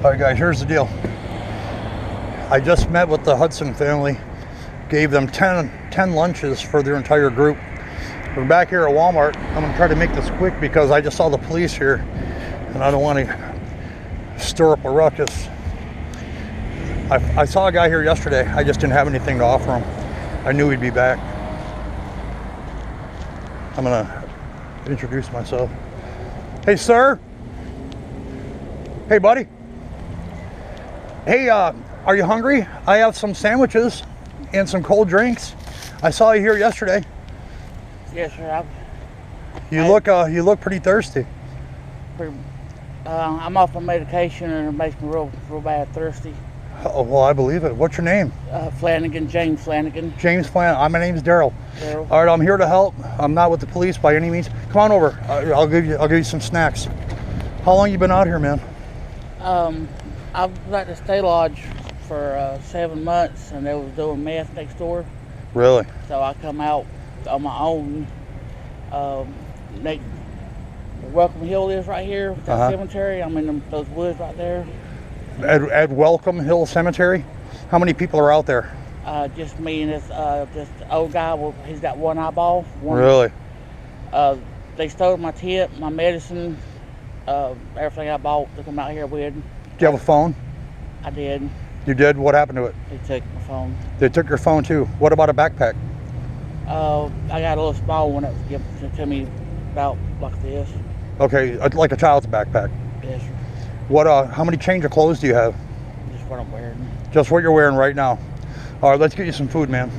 All right, guys, here's the deal. I just met with the Hudson family, gave them 10 lunches for their entire group. We're back here at Walmart. I'm gonna try to make this quick because I just saw the police here and I don't want to stir up a ruckus. I saw a guy here yesterday. I just didn't have anything to offer him. I knew he'd be back. I'm gonna introduce myself. Hey, sir. Hey, buddy. Hey, are you hungry? I have some sandwiches and some cold drinks. I saw you here yesterday. Yes, sir. You look pretty thirsty. I'm off of medication and it makes me real bad thirsty. Oh, well, I believe it. What's your name? Flanagan, James Flanagan. James Flanagan. My name's Daryl. Daryl. All right, I'm here to help. I'm not with the police by any means. Come on over. I'll give you some snacks. How long you been out here, man? I was at the Stay Lodge for 7 months, and they was doing meth next door. Really? So I come out on my own. Welcome Hill is right here, that cemetery. I'm in those woods right there. At Welcome Hill Cemetery? How many people are out there? Just me and this just old guy. He's got one eyeball. Really? They stole my tip, my medicine, everything I bought to come out here with. Do you have a phone? I did. You did? What happened to it? They took my phone. They took your phone too. What about a backpack? I got a little small one that was given to me about like this. Okay, like a child's backpack. Yes, sir. What? How many change of clothes do you have? Just what I'm wearing. Just what you're wearing right now. All right, let's get you some food, man.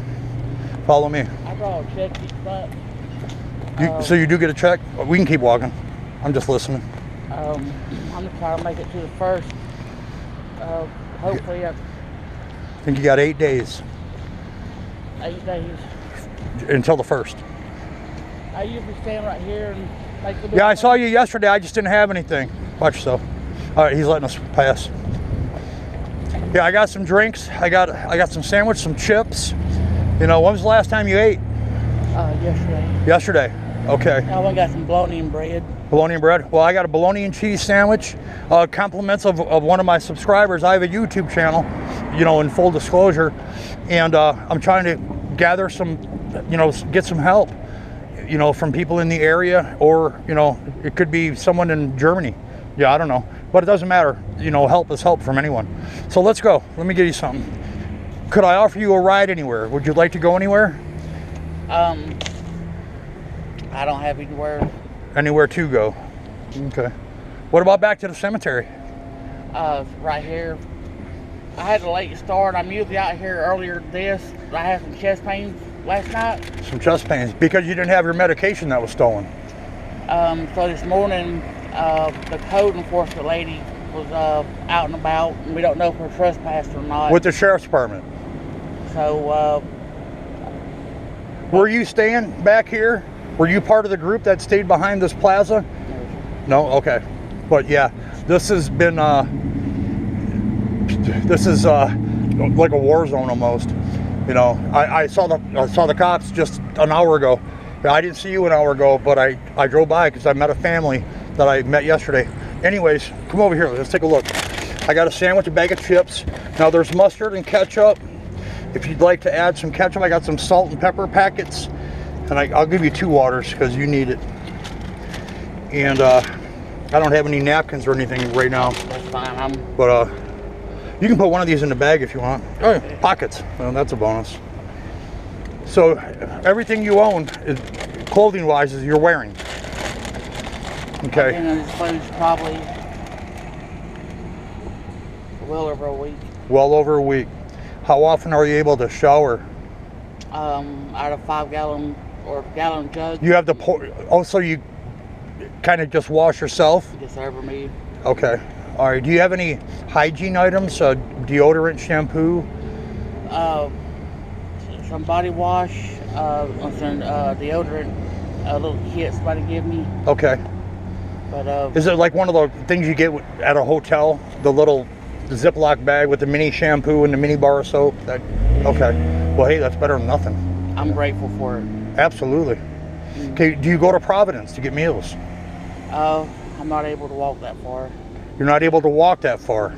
Follow me. I brought a check each month. So you do get a check? We can keep walking. I'm just listening. I'm gonna try to make it to the first. Hopefully, I think you got 8 days. 8 days. Until the first. I usually stand right here and make the. Yeah, I saw you yesterday. I just didn't have anything. Watch yourself. All right, he's letting us pass. Yeah, I got some drinks. I got some sandwich, some chips. You know, when was the last time you ate? Yesterday. Yesterday. Okay. I went and got some bologna and bread. Bologna and bread. Well, I got a bologna and cheese sandwich. Compliments of one of my subscribers. I have a YouTube channel, you know, in full disclosure, and I'm trying to gather some, you know, get some help, you know, from people in the area, or, you know, it could be someone in Germany. Yeah, I don't know, but it doesn't matter. You know, help is help from anyone. So let's go. Let me give you something. Could I offer you a ride anywhere? Would you like to go anywhere? I don't have anywhere. Anywhere to go. Okay. What about back to the cemetery? Right here. I had a late start. I'm usually out here earlier than this. I had some chest pains last night. Some chest pains because you didn't have your medication that was stolen. So this morning, the code enforcement lady was out and about, and we don't know if we're trespassed or not. With the sheriff's department. So, were you staying back here? Were you part of the group that stayed behind this plaza? No? Okay. But yeah, this has been, this is like a war zone almost. You know, I saw the cops just an hour ago. I didn't see you an hour ago, but I drove by because I met a family that I met yesterday. Anyways, come over here. Let's take a look. I got a sandwich, a bag of chips. Now there's mustard and ketchup. If you'd like to add some ketchup, I got some salt and pepper packets. And I'll give you 2 waters because you need it. And I don't have any napkins or anything right now. that's fine. But you can put one of these in the bag if you want. Oh, yeah, pockets. Well, that's a bonus. So everything you own, clothing-wise, is you're wearing. Okay. I've been in this clothes probably well over a week. Well over a week. How often are you able to shower? Out of 5-gallon or gallon jug. You have to pour. Oh, so you kind of just wash yourself? Just over me. Okay. All right. Do you have any hygiene items? Deodorant, shampoo? Some body wash, some deodorant, a little kit somebody gave me. Okay. But is it like one of the things you get at a hotel? The little Ziploc bag with the mini shampoo and the mini bar of soap? Okay. Well, hey, that's better than nothing. I'm grateful for it. Absolutely. Okay. Do you go to Providence to get meals? I'm not able to walk that far. You're not able to walk that far.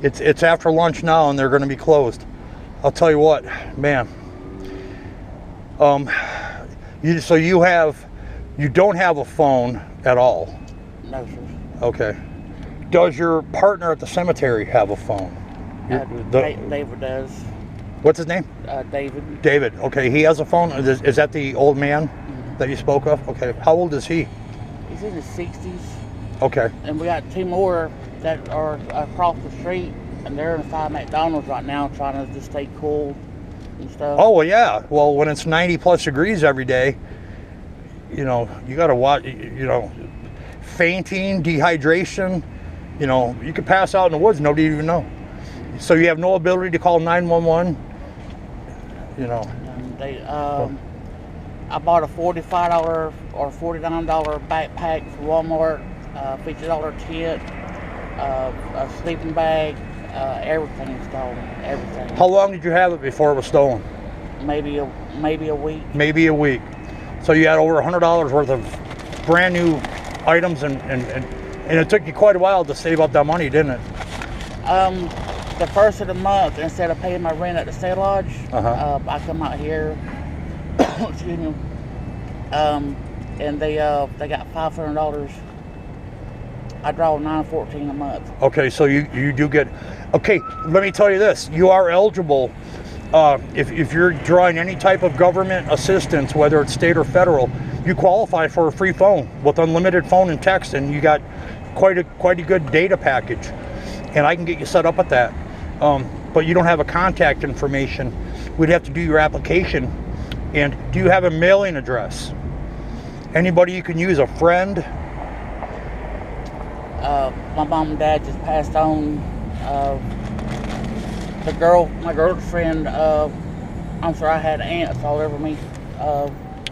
It's after lunch now, and they're going to be closed. I'll tell you what, man. So you don't have a phone at all? No, sir. Okay. Does your partner at the cemetery have a phone? David does. What's his name? David. David. Okay, he has a phone. Is that the old man that you spoke of? Okay. How old is he? He's in his 60s. Okay. And we got 2 more that are across the street, and they're inside McDonald's right now trying to just stay cool and stuff. Oh, well, yeah. Well, when it's 90 plus degrees every day, you know, you got to watch, you know, fainting, dehydration, you know, you could pass out in the woods, nobody even know. So you have no ability to call 911, you know. I bought a $45 or $49 backpack from Walmart, $50 tent, a sleeping bag, everything stolen, everything. How long did you have it before it was stolen? Maybe a week. Maybe a week. So you had over $100 worth of brand new items, and it took you quite a while to save up that money, didn't it? The first of the month, instead of paying my rent at the state lodge, I come out here, excuse me, and they got $500. I draw $914 a month. Okay, so you do get. Okay, let me tell you this: you are eligible if you're drawing any type of government assistance, whether it's state or federal. You qualify for a free phone with unlimited phone and text, and you got quite a good data package, and I can get you set up with that. But you don't have a contact information. We'd have to do your application. And do you have a mailing address? Anybody you can use, a friend? My mom and dad just passed on. My girlfriend, I'm sorry, I had ants all over me.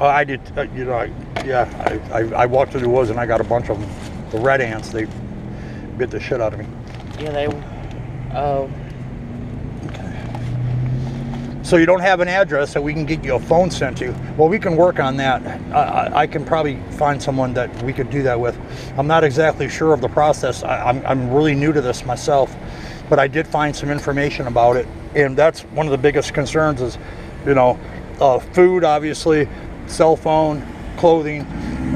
I did, you know, I walked through the woods and I got a bunch of them. The red ants, they bit the shit out of me. Yeah, they were. So you don't have an address that we can get you a phone sent to. Well, we can work on that. I can probably find someone that we could do that with. I'm not exactly sure of the process. I'm really new to this myself, but I did find some information about it. And that's one of the biggest concerns is, you know, food, obviously, cell phone, clothing,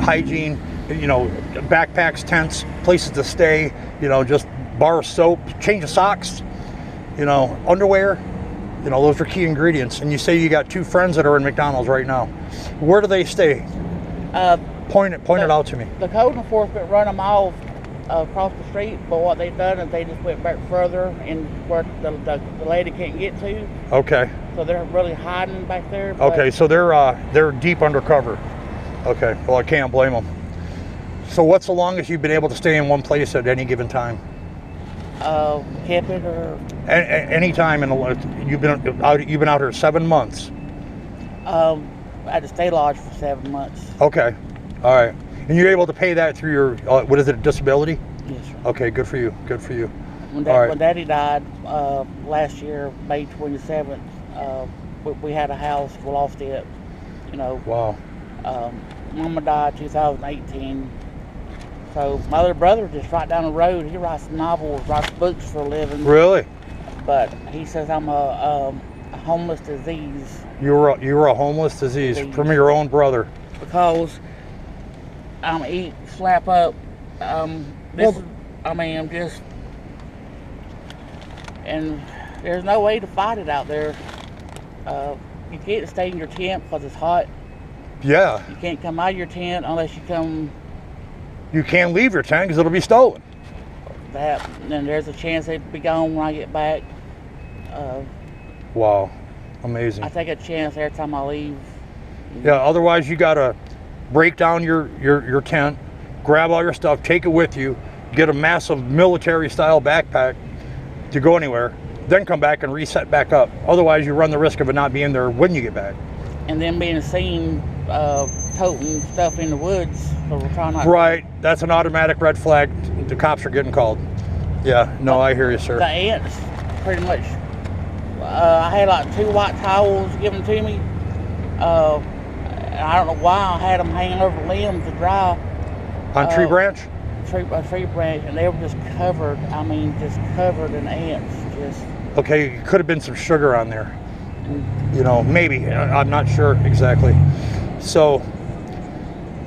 hygiene, you know, backpacks, tents, places to stay, you know, just bar of soap, change of socks, you know, underwear. You know, those are key ingredients. And you say you got 2 friends that are in McDonald's right now. Where do they stay? Point it out to me. The code enforcement run them off across the street, but what they've done is they just went back further and where the lady can't get to. Okay. So they're really hiding back there. Okay, so they're deep undercover. Okay, well, I can't blame them. So what's the longest you've been able to stay in one place at any given time? Kept it or any time you've been out here 7 months. at the state lodge for 7 months. Okay, all right. And you're able to pay that through your what is it, disability? Yes, sir. Okay, good for you. Good for you. When Daddy died last year, May 27th, we had a house. We lost it. You know. Wow. Mama died 2018. So my other brother just right down the road. He writes novels, writes books for a living. Really? But he says I'm a homeless disease. You were a homeless disease from your own brother. Because I'm eat, slap up. I'm just, and there's no way to fight it out there. You can't stay in your tent because it's hot. Yeah. You can't come out of your tent unless you come. You can't leave your tent because it'll be stolen. That, and there's a chance they'd be gone when I get back. Wow, amazing. I take a chance every time I leave. Yeah, otherwise you gotta break down your tent, grab all your stuff, take it with you, get a massive military style backpack to go anywhere, then come back and reset back up. Otherwise you run the risk of it not being there when you get back. And then being seen toting stuff in the woods, so we're trying not. Right, that's an automatic red flag. The cops are getting called. Yeah, no, I hear you, sir. The ants, pretty much. I had like 2 white towels given to me. And I don't know why I had them hanging over limbs to dry. On tree branch? tree branch, and they were just covered. I mean, just covered in ants. Just Okay, could have been some sugar on there. You know, maybe. I'm not sure exactly. So,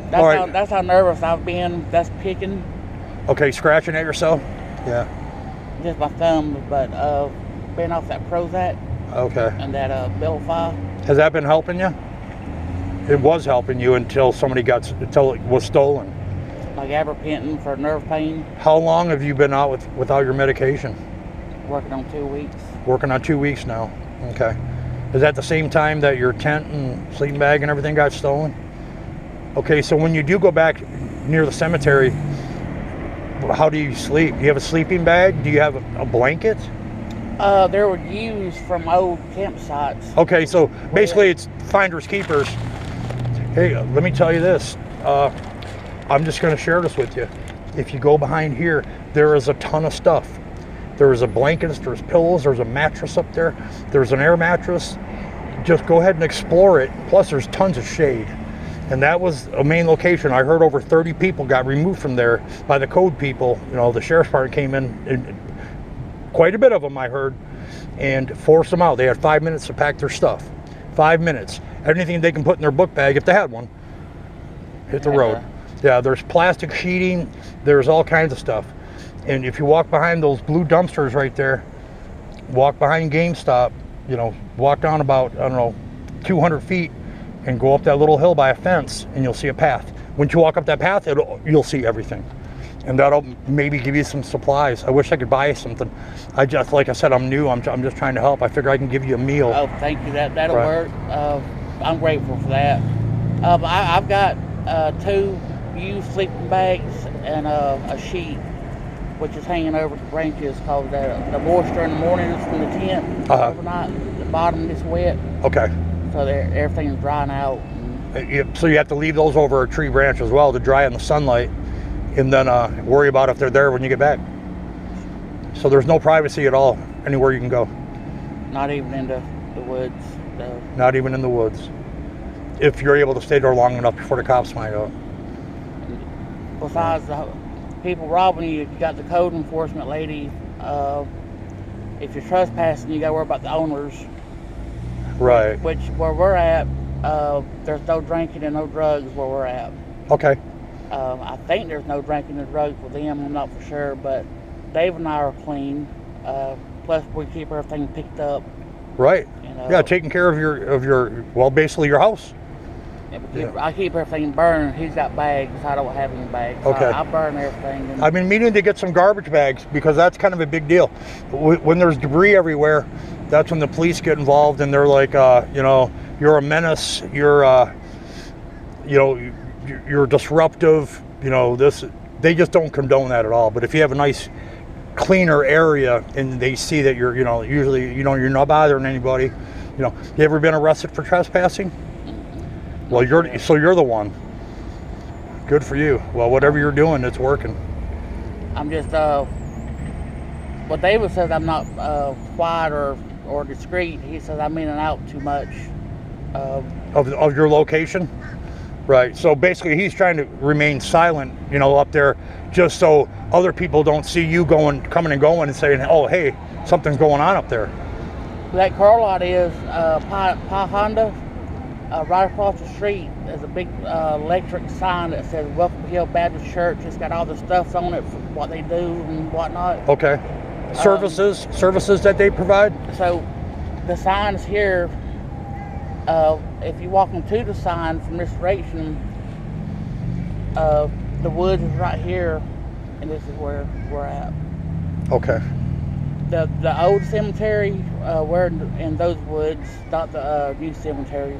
that's all right. that's how nervous I've been. That's picking Okay, scratching at yourself? Yeah. just my thumb, but been off that Prozac Okay. and that Abilify. Has that been helping you? It was helping you until until it was stolen. Like gabapentin for nerve pain. How long have you been out without your medication? Working on 2 weeks. Working on 2 weeks now. Okay. Is that the same time that your tent and sleeping bag and everything got stolen? Okay, so when you do go back near the cemetery, how do you sleep? Do you have a sleeping bag? Do you have a blanket? They were used from old campsites. Okay, so basically it's finders keepers. Hey, let me tell you this. I'm just going to share this with you. If you go behind here, there is a ton of stuff. There's a blanket, there's pillows, there's a mattress up there, there's an air mattress. Just go ahead and explore it. Plus, there's tons of shade. And that was a main location. I heard over 30 people got removed from there by the code people. You know, the sheriff's department came in, and quite a bit of them I heard, and forced them out. They had 5 minutes to pack their stuff. 5 minutes. Anything they can put in their book bag, if they had one, hit the road. Yeah, there's plastic sheeting. There's all kinds of stuff. And if you walk behind those blue dumpsters right there, walk behind GameStop, you know, walk down about, I don't know, 200 feet and go up that little hill by a fence, and you'll see a path. Once you walk up that path, you'll see everything. And that'll maybe give you some supplies. I wish I could buy you something. Like I said, I'm new. I'm just trying to help. I figure I can give you a meal. Oh, thank you. That'll Right. work. I'm grateful for that. I've got 2 used sleeping bags and a sheet, which is hanging over the branches, called the moisture in the mornings from the tent overnight. The bottom is wet, Okay. so everything's drying out. So you have to leave those over a tree branch as well to dry in the sunlight, and then worry about if they're there when you get back. So there's no privacy at all anywhere you can go. Not even into the woods. Not even in the woods. If you're able to stay there long enough before the cops find out. Besides the people robbing you, you got the code enforcement lady. If you're trespassing, you got to worry about the owners. Right. Which where we're at, there's no drinking and no drugs where we're at. Okay. I think there's no drinking and drugs with them. I'm not for sure, but Dave and I are clean. Plus, we keep everything picked up. Right. You know. Yeah, taking care of your well, basically your house. Yeah, I keep everything burned. He's got bags. I don't have any bags. So Okay. I burn everything. And I've been meaning to get some garbage bags because that's kind of a big deal. When there's debris everywhere, that's when the police get involved, and they're like, you know, you're a menace. You're, you know, you're disruptive. You know, they just don't condone that at all. But if you have a nice, cleaner area and they see that you're, you know, usually, you know, you're not bothering anybody. You know, you ever been arrested for trespassing? Well, you're the one. Good for you. Well, whatever you're doing, it's working. I'm just, well, David says I'm not quiet or discreet. He says I'm in and out too much. Of your location? Right. So basically he's trying to remain silent, you know, up there just so other people don't see you coming and going and saying, oh, hey, something's going on up there. That car lot is Pi Honda. Right across the street, there's a big electric sign that says Welcome Hill Baptist Church. It's got all the stuff on it for what they do and whatnot. Okay. Services that they provide? So the sign's here. If you walk into the sign from this direction, the woods is right here, and this is where we're at. Okay. The old cemetery, we're in those woods, not the new cemetery.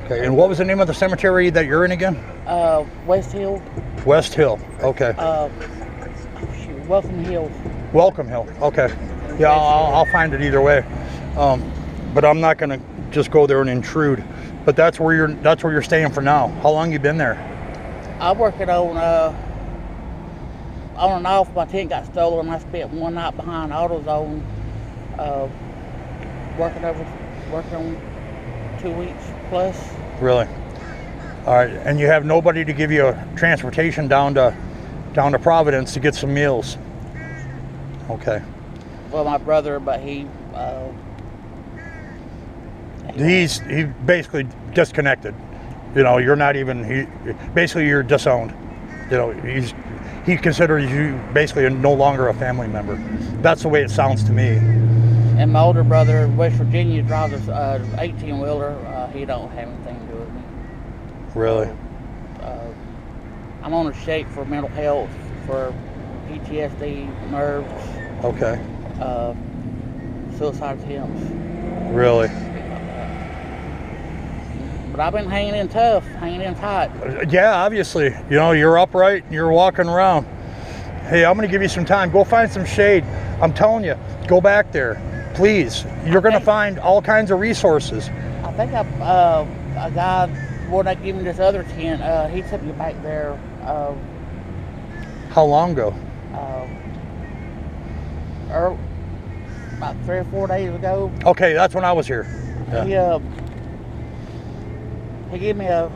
Okay. And what was the name of the cemetery that you're in again? West Hill. West Hill. Okay. Welcome Hill. Welcome Hill. Okay. Yeah, I'll find it either way. But I'm not going to just go there and intrude. But that's where you're staying for now. How long you been there? I'm working on and off. My tent got stolen. I spent one night behind AutoZone, working on 2 weeks plus. Really? All right. And you have nobody to give you a transportation down to down to Providence to get some meals. Okay. Well, my brother, but he He basically disconnected. You know, you're not even, basically you're disowned. You know, he considers you basically no longer a family member. That's the way it sounds to me. And my older brother in West Virginia drives a 18-wheeler. He don't have anything to do with me. Really? I'm on a shape for mental health, for PTSD, nerves, Okay. suicide attempts. Really? But I've been hanging in tough, hanging in tight. Yeah, obviously. You know, you're upright, you're walking around. Hey, I'm going to give you some time. Go find some shade. I'm telling you, go back there. Please. You're going to find all kinds of resources. I think a guy, when I gave him this other tent, he took me back there. How long ago? About 3 or 4 days ago. Okay, that's when I was here. Yeah. He gave me a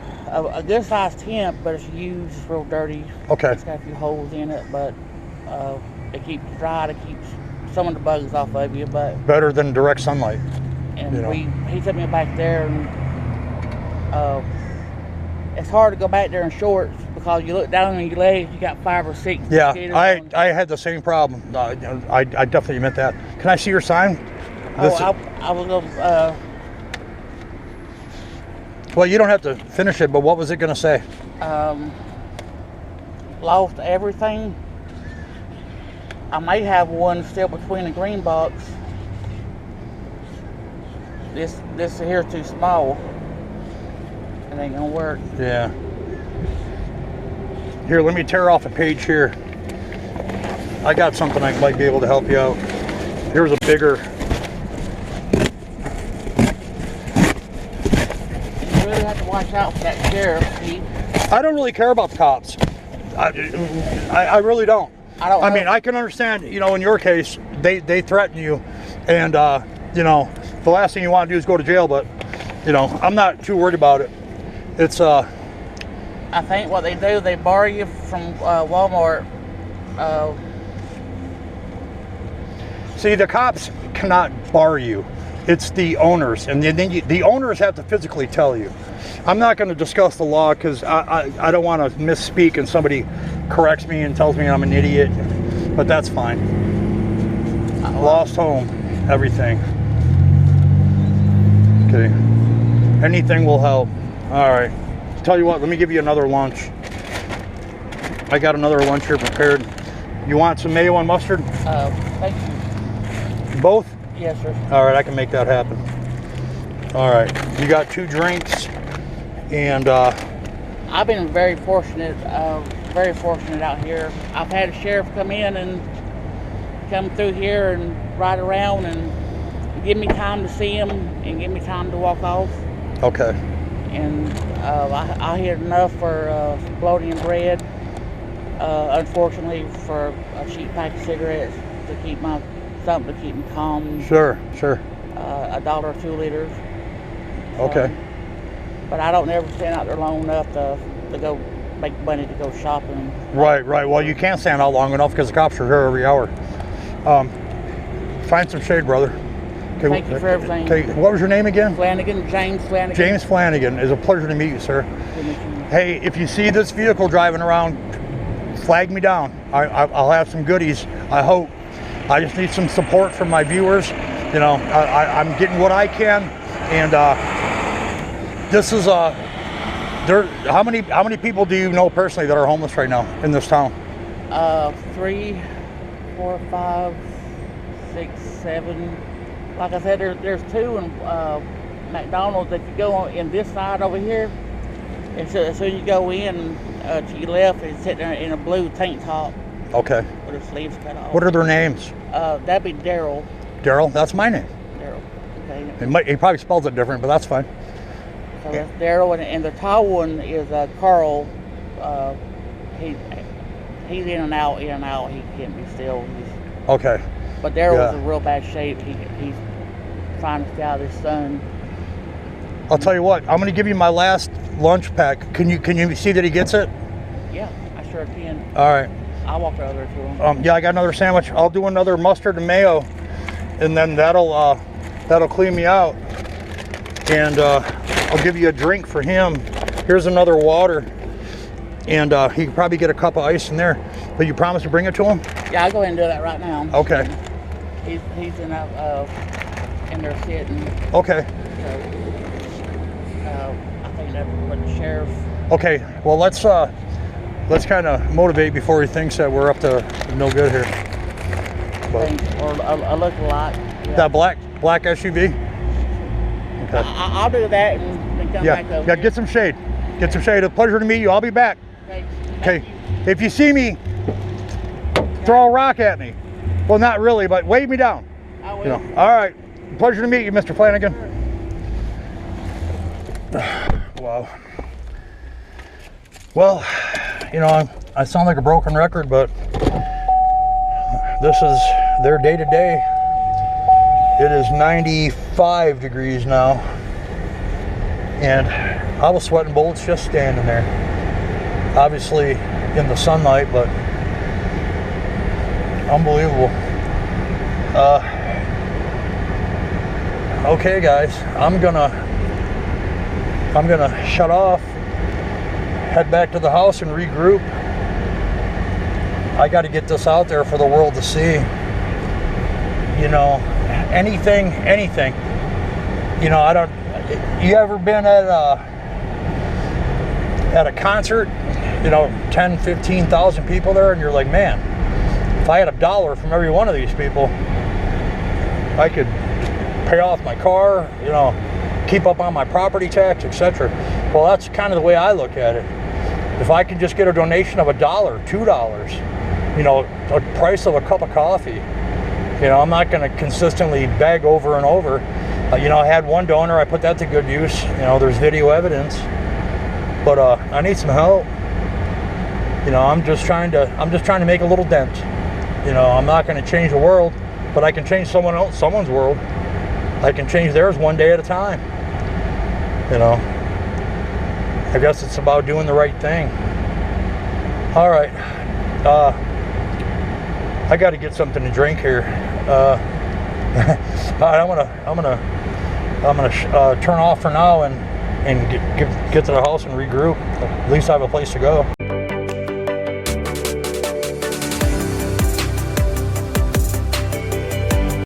good sized tent, but it's used, it's real dirty. Okay. It's got a few holes in it, but it keeps dry, it keeps some of the bugs off of you. But Better than direct sunlight. and you know. he took me back there, and it's hard to go back there in shorts because you look down on your legs, you got 5 or 6 Yeah, mosquitoes on. I had the same problem. I definitely admit that. Can I see your sign? I was gonna, Well, you don't have to finish it, but what was it going to say? lost everything. I may have one still between the green box. This here's too small. It ain't gonna work. Yeah. Here, let me tear off a page here. I got something I might be able to help you out. Here's a bigger. You really have to watch out for that sheriff, Pete. I don't really care about the cops. I really don't. I mean, I can understand, you know, in your case, they threaten you, and you know, the last thing you want to do is go to jail. But you know, I'm not too worried about it. It's I think what they do, they borrow you from Walmart. See, the cops cannot bar you. It's the owners, and then the owners have to physically tell you. I'm not going to discuss the law because I don't want to misspeak and somebody corrects me and tells me I'm an idiot, but that's fine. Lost home, everything. Okay. Anything will help. All right. Tell you what, let me give you another lunch. I got another lunch here prepared. You want some mayo and mustard? Thank you. Both? Yes, sir. All right, I can make that happen. All right, you got 2 drinks, and I've been very fortunate out here. I've had a sheriff come in and come through here and ride around and give me time to see him and give me time to walk off. okay. And I had enough for some bologna and bread. Unfortunately, for a cheap pack of cigarettes to keep something to keep me calm. Sure. $1 or 2 liters. Okay. But I don't ever stand out there long enough to go make money to go shopping. Right. Well, you can't stand out long enough because the cops are here every hour. Find some shade, brother. Okay, Thank you for everything. Okay, what was your name again? Flanagan, James Flanagan. James Flanagan. It's a pleasure to meet you, sir. Good to meet you. Hey, if you see this vehicle driving around, flag me down. I'll have some goodies, I hope. I just need some support from my viewers. You know, I'm getting what I can, and this is how many people do you know personally that are homeless right now in this town? 3, 4, 5, 6, 7. Like I said, there's 2 in McDonald's. If you go in this side over here, as soon as you go in to your left, it's sitting there in a blue tank top Okay. with his sleeves cut off. What are their names? That'd be Daryl. Daryl, that's my name. Daryl. Okay. He probably spells it different, but that's fine. So that's Daryl, and the tall one is Carl. He's in and out. He can't be still. Okay. But Daryl's Yeah. in real bad shape. He's trying to stay out of his son. I'll tell you what. I'm going to give you my last lunch pack. Can you see that he gets it? Yeah, I sure can. All right. I'll walk over to them. Yeah, I got another sandwich. I'll do another mustard and mayo, and then that'll clean me out. And I'll give you a drink for him. Here's another water, and he can probably get a cup of ice in there. But you promise to bring it to him? Yeah, I'll go ahead and do that right now. Okay. He's in there sitting. Okay. So, I think that's what the sheriff. Okay. Well, let's kind of motivate before he thinks that we're up to no good here. But Or a look-alike. Yeah. that black SUV. Okay. I'll do that and then come back over. Yeah. Get some shade. Get some shade. A pleasure to meet you. I'll be back. Okay. Okay. If you see me, throw a rock at me. Well, not really, but wave me down. I will. You know. All right. Pleasure to meet you, Mr. Flanagan. Wow. Well, you know, I sound like a broken record, but this is their day to day. It is 95 degrees now, and I was sweating bullets just standing there. Obviously in the sunlight, but unbelievable. Okay, guys, I'm gonna shut off, head back to the house and regroup. I got to get this out there for the world to see. You know, anything. You know, I don't. You ever been at a concert? You know, 10, 15,000 people there, and you're like, man, if I had $1 from every one of these people, I could pay off my car, you know, keep up on my property tax, etc. Well, that's kind of the way I look at it. If I could just get a donation of $1, $2, you know, a price of a cup of coffee, you know, I'm not going to consistently beg over and over. You know, I had one donor, I put that to good use. You know, there's video evidence, but I need some help. You know, I'm just trying to make a little dent. You know, I'm not going to change the world, but I can change someone's world. I can change theirs one day at a time. You know, I guess it's about doing the right thing. All right, I got to get something to drink here. I'm gonna turn off for now and get to the house and regroup. At least I have a place to go.